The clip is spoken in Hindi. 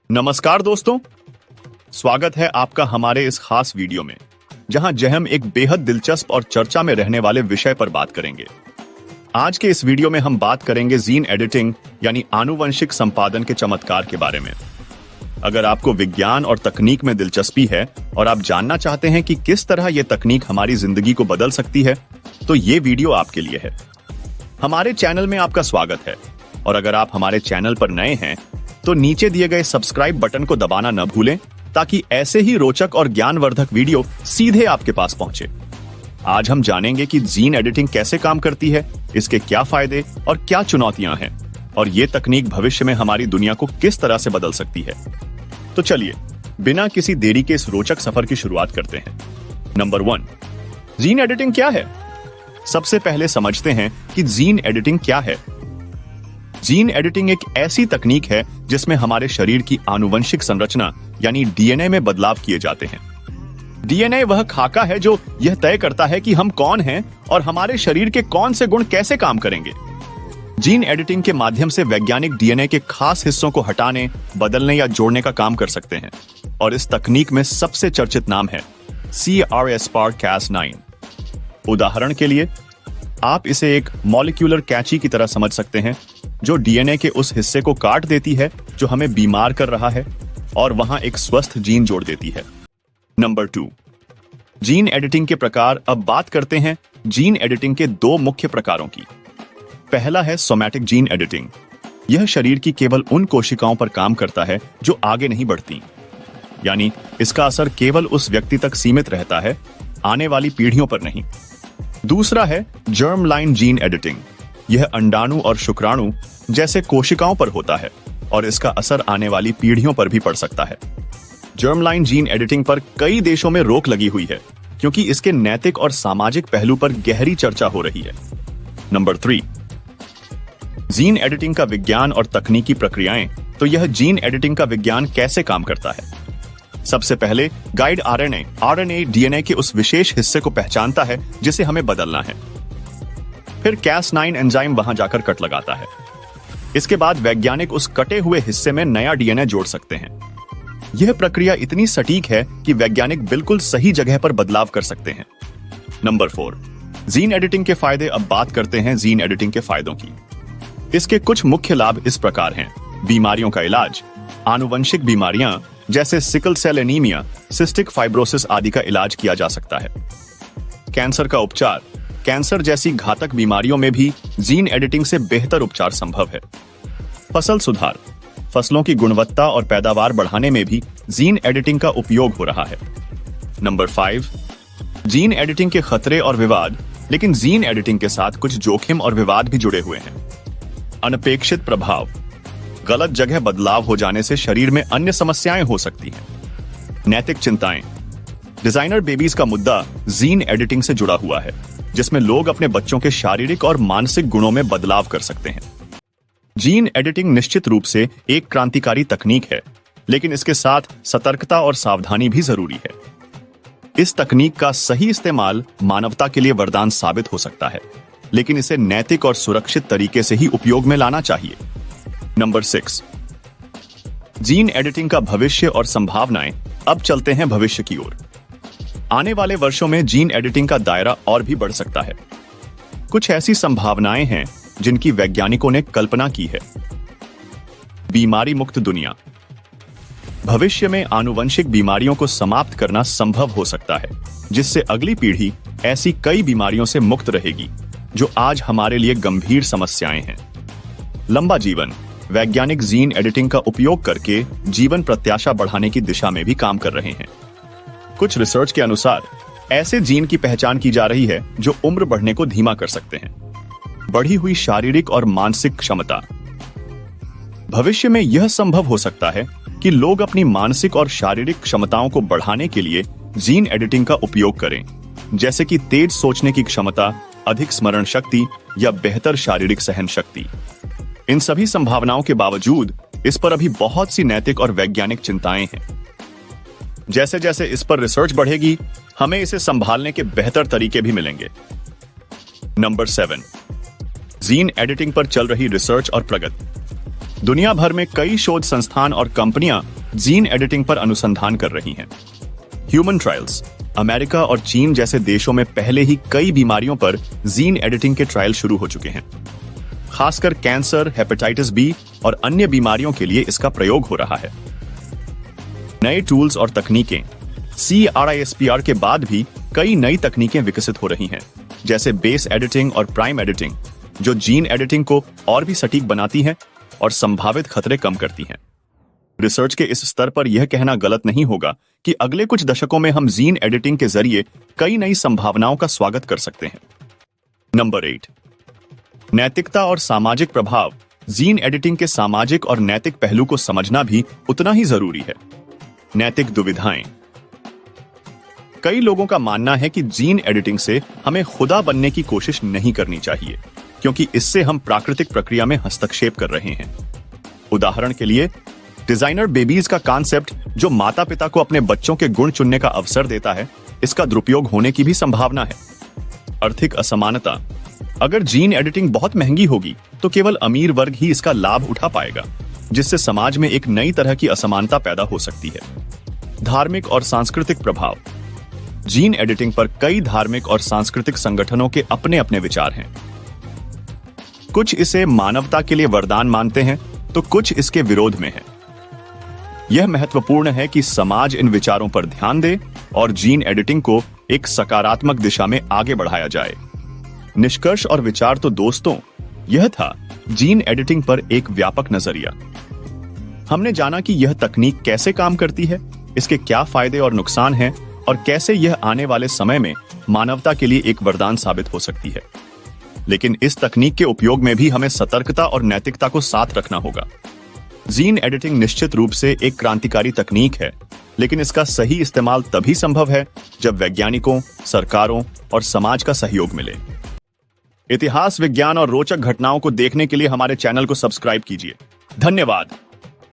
नमस्कार दोस्तों, स्वागत है आपका हमारे इस खास वीडियो में, जहां हम एक बेहद दिलचस्प और चर्चा में रहने वाले विषय पर बात करेंगे। आज के इस वीडियो में हम बात करेंगे जीन एडिटिंग यानी आनुवंशिक संपादन के चमत्कार के बारे में। अगर आपको विज्ञान और तकनीक में दिलचस्पी है और आप जानना चाहते हैं कि किस तरह यह तकनीक हमारी जिंदगी को बदल सकती है, तो ये वीडियो आपके लिए है। हमारे चैनल में आपका स्वागत है और अगर आप हमारे चैनल पर नए हैं तो नीचे दिए गए सब्सक्राइब बटन को दबाना न भूलें, ताकि ऐसे ही रोचक और ज्ञानवर्धक वीडियो सीधे आपके पास पहुंचे। आज हम जानेंगे कि जीन एडिटिंग कैसे काम करती है, इसके क्या फायदे और क्या चुनौतियां हैं, और ये तकनीक भविष्य में हमारी दुनिया को किस तरह से बदल सकती है। तो चलिए बिना किसी देरी के इस रोचक सफर की शुरुआत करते हैं। नंबर 1, जीन एडिटिंग क्या है? सबसे पहले समझते हैं कि जीन एडिटिंग क्या है। जीन एडिटिंग एक ऐसी तकनीक है जिसमें हमारे शरीर की आनुवंशिक संरचना यानी डीएनए में बदलाव किए जाते हैं। डीएनए वह खाका है जो यह तय करता है कि हम कौन हैं और हमारे शरीर के कौन से गुण कैसे काम करेंगे। जीन एडिटिंग के माध्यम से वैज्ञानिक डीएनए के खास हिस्सों को हटाने, बदलने या जोड़ने का काम कर सकते हैं, और इस तकनीक में सबसे चर्चित नाम है CRISPR-Cas9। उदाहरण के लिए आप इसे एक मॉलिक्यूलर कैची की तरह समझ सकते हैं, जो डीएनए के उस हिस्से को काट देती है जो हमें बीमार कर रहा है और वहां एक स्वस्थ जीन जोड़ देती है। नंबर 2, जीन एडिटिंग के प्रकार। अब बात करते हैं जीन एडिटिंग के 2 मुख्य प्रकारों की। पहला है सोमैटिक जीन एडिटिंग। यह शरीर की केवल उन कोशिकाओं पर काम करता है जो आगे नहीं बढ़ती, यानी इसका असर केवल उस व्यक्ति तक सीमित रहता है, आने वाली पीढ़ियों पर नहीं। दूसरा है जर्म लाइन जीन एडिटिंग। यह अंडाणु और शुक्राणु जैसे कोशिकाओं पर होता है और इसका असर आने वाली पीढ़ियों पर भी पड़ सकता है। जर्म लाइन जीन एडिटिंग पर कई देशों में रोक लगी हुई है, क्योंकि इसके नैतिक और सामाजिक पहलू पर गहरी चर्चा हो रही है। नंबर 3, जीन एडिटिंग का विज्ञान और तकनीकी प्रक्रियाएं। तो यह जीन एडिटिंग का विज्ञान कैसे काम करता है? सबसे पहले गाइड आरएनए डीएनए के उस विशेष हिस्से को पहचानता है जिसे हमें बदलना है। फिर Cas9 एंजाइम वहां जाकर कट लगाता है। इसके बाद वैज्ञानिक उस कटे हुए हिस्से में नया डीएनए जोड़ सकते हैं। यह प्रक्रिया इतनी सटीक है कि वैज्ञानिक बिल्कुल सही जगह पर बदलाव कर सकते हैं। नंबर 4, जीन एडिटिंग के फायदे। अब बात करते हैं जीन एडिटिंग के फायदों की। इसके कुछ मुख्य लाभ इस प्रकार हैं। बीमारियों का इलाज। आनुवंशिक बीमारियां जैसे sickle cell anaemia, cystic fibrosis आदि का इलाज किया जा सकता है। कैंसर का उपचार। कैंसर जैसी घातक बीमारियों में भी जीन एडिटिंग से बेहतर उपचार संभव है। फसल सुधार। फसलों की गुणवत्ता और पैदावार बढ़ाने में भी जीन एडिटिंग का उपयोग हो रहा है। नंबर 5, जीन एडिटिंग के खतरे और विवाद। लेकिन जीन एडिटिंग के साथ कुछ जोखिम और विवाद भी जुड़े हुए हैं। अनपेक्षित प्रभाव। गलत जगह बदलाव हो जाने से शरीर में अन्य समस्याएं हो सकती हैं। नैतिक चिंताएं। डिजाइनर बेबीज का मुद्दा जीन एडिटिंग से जुड़ा हुआ है, जिसमें लोग अपने बच्चों के शारीरिक और मानसिक गुणों में बदलाव कर सकते हैं। जीन एडिटिंग निश्चित रूप से एक क्रांतिकारी तकनीक है, लेकिन इसके साथ सतर्कता और सावधानी भी जरूरी है। इस तकनीक का सही इस्तेमाल मानवता के लिए वरदान साबित हो सकता है, लेकिन इसे नैतिक और सुरक्षित तरीके से ही उपयोग में लाना चाहिए। नंबर 6, जीन एडिटिंग का भविष्य और संभावनाएं। अब चलते हैं भविष्य की ओर। आने वाले वर्षों में जीन एडिटिंग का दायरा और भी बढ़ सकता है। कुछ ऐसी संभावनाएं हैं जिनकी वैज्ञानिकों ने कल्पना की है। बीमारी मुक्त दुनिया। भविष्य में आनुवंशिक बीमारियों को समाप्त करना संभव हो सकता है, जिससे अगली पीढ़ी ऐसी कई बीमारियों से मुक्त रहेगी जो आज हमारे लिए गंभीर समस्याएं हैं। लंबा जीवन। वैज्ञानिक जीन एडिटिंग का उपयोग करके जीवन प्रत्याशा बढ़ाने की दिशा में भी काम कर रहे हैं। कुछ रिसर्च के अनुसार ऐसे जीन की पहचान की जा रही है जो उम्र बढ़ने को धीमा कर सकते हैं। बढ़ी हुई शारीरिक और मानसिक क्षमता। भविष्य में यह संभव हो सकता है कि लोग अपनी मानसिक और शारीरिक क्षमताओं को बढ़ाने के लिए जीन एडिटिंग का उपयोग करें, जैसे कि तेज सोचने की क्षमता, अधिक स्मरण शक्ति या बेहतर शारीरिक सहन शक्ति। इन सभी संभावनाओं के बावजूद इस पर अभी बहुत सी नैतिक और वैज्ञानिक चिंताएं हैं। जैसे जैसे इस पर रिसर्च बढ़ेगी, हमें इसे संभालने के बेहतर तरीके भी मिलेंगे। नंबर 7, जीन एडिटिंग पर चल रही रिसर्च और प्रगति। दुनिया भर में कई शोध संस्थान और कंपनियां जीन एडिटिंग पर अनुसंधान कर रही हैं। Human trials. अमेरिका और चीन जैसे देशों में पहले ही कई बीमारियों पर जीन एडिटिंग के ट्रायल शुरू हो चुके हैं। खासकर कैंसर, हेपेटाइटिस बी और अन्य बीमारियों के लिए इसका प्रयोग हो रहा है। नए टूल्स और तकनीकें। CRISPR के बाद भी कई नई तकनीकें विकसित हो रही हैं, जैसे बेस एडिटिंग और प्राइम एडिटिंग, जो जीन एडिटिंग को और भी सटीक बनाती हैं और संभावित खतरे कम करती हैं। रिसर्च के इस स्तर पर यह कहना गलत नहीं होगा कि अगले कुछ दशकों में हम जीन एडिटिंग के जरिए कई नई संभावनाओं का स्वागत कर सकते हैं। नंबर 8, नैतिकता और सामाजिक प्रभाव। जीन एडिटिंग के सामाजिक और नैतिक पहलू को समझना भी उतना ही जरूरी है। नैतिक दुविधाएं। कई लोगों का मानना है कि जीन एडिटिंग से हमें खुदा बनने की कोशिश नहीं करनी चाहिए, क्योंकि इससे हम प्राकृतिक प्रक्रिया में हस्तक्षेप कर रहे हैं। उदाहरण के लिए, डिजाइनर बेबीज का कॉन्सेप्ट, जो माता पिता को अपने बच्चों के गुण चुनने का अवसर देता है, इसका दुरुपयोग होने की भी संभावना है। आर्थिक असमानता। अगर जीन एडिटिंग बहुत महंगी होगी तो केवल अमीर वर्ग ही इसका लाभ उठा पाएगा, जिससे समाज में एक नई तरह की असमानता पैदा हो सकती है। धार्मिक और सांस्कृतिक प्रभाव। जीन एडिटिंग पर कई धार्मिक और सांस्कृतिक संगठनों के अपने अपने विचार हैं। कुछ इसे मानवता के लिए वरदान मानते हैं तो कुछ इसके विरोध में हैं। यह महत्वपूर्ण है कि समाज इन विचारों पर ध्यान दे और जीन एडिटिंग को एक सकारात्मक दिशा में आगे बढ़ाया जाए। निष्कर्ष और विचार तो दोस्तों, यह था जीन एडिटिंग पर एक व्यापक नजरिया। हमने जाना कि यह तकनीक कैसे काम करती है, इसके क्या फायदे और नुकसान हैं, और कैसे यह आने वाले समय में मानवता के लिए एक वरदान साबित हो सकती है। लेकिन इस तकनीक के उपयोग में भी हमें सतर्कता और नैतिकता को साथ रखना होगा। जीन एडिटिंग निश्चित रूप से एक क्रांतिकारी तकनीक है, लेकिन इसका सही इस्तेमाल तभी संभव है जब वैज्ञानिकों, सरकारों और समाज का सहयोग मिले। इतिहास, विज्ञान और रोचक घटनाओं को देखने के लिए हमारे चैनल को सब्सक्राइब कीजिए। धन्यवाद।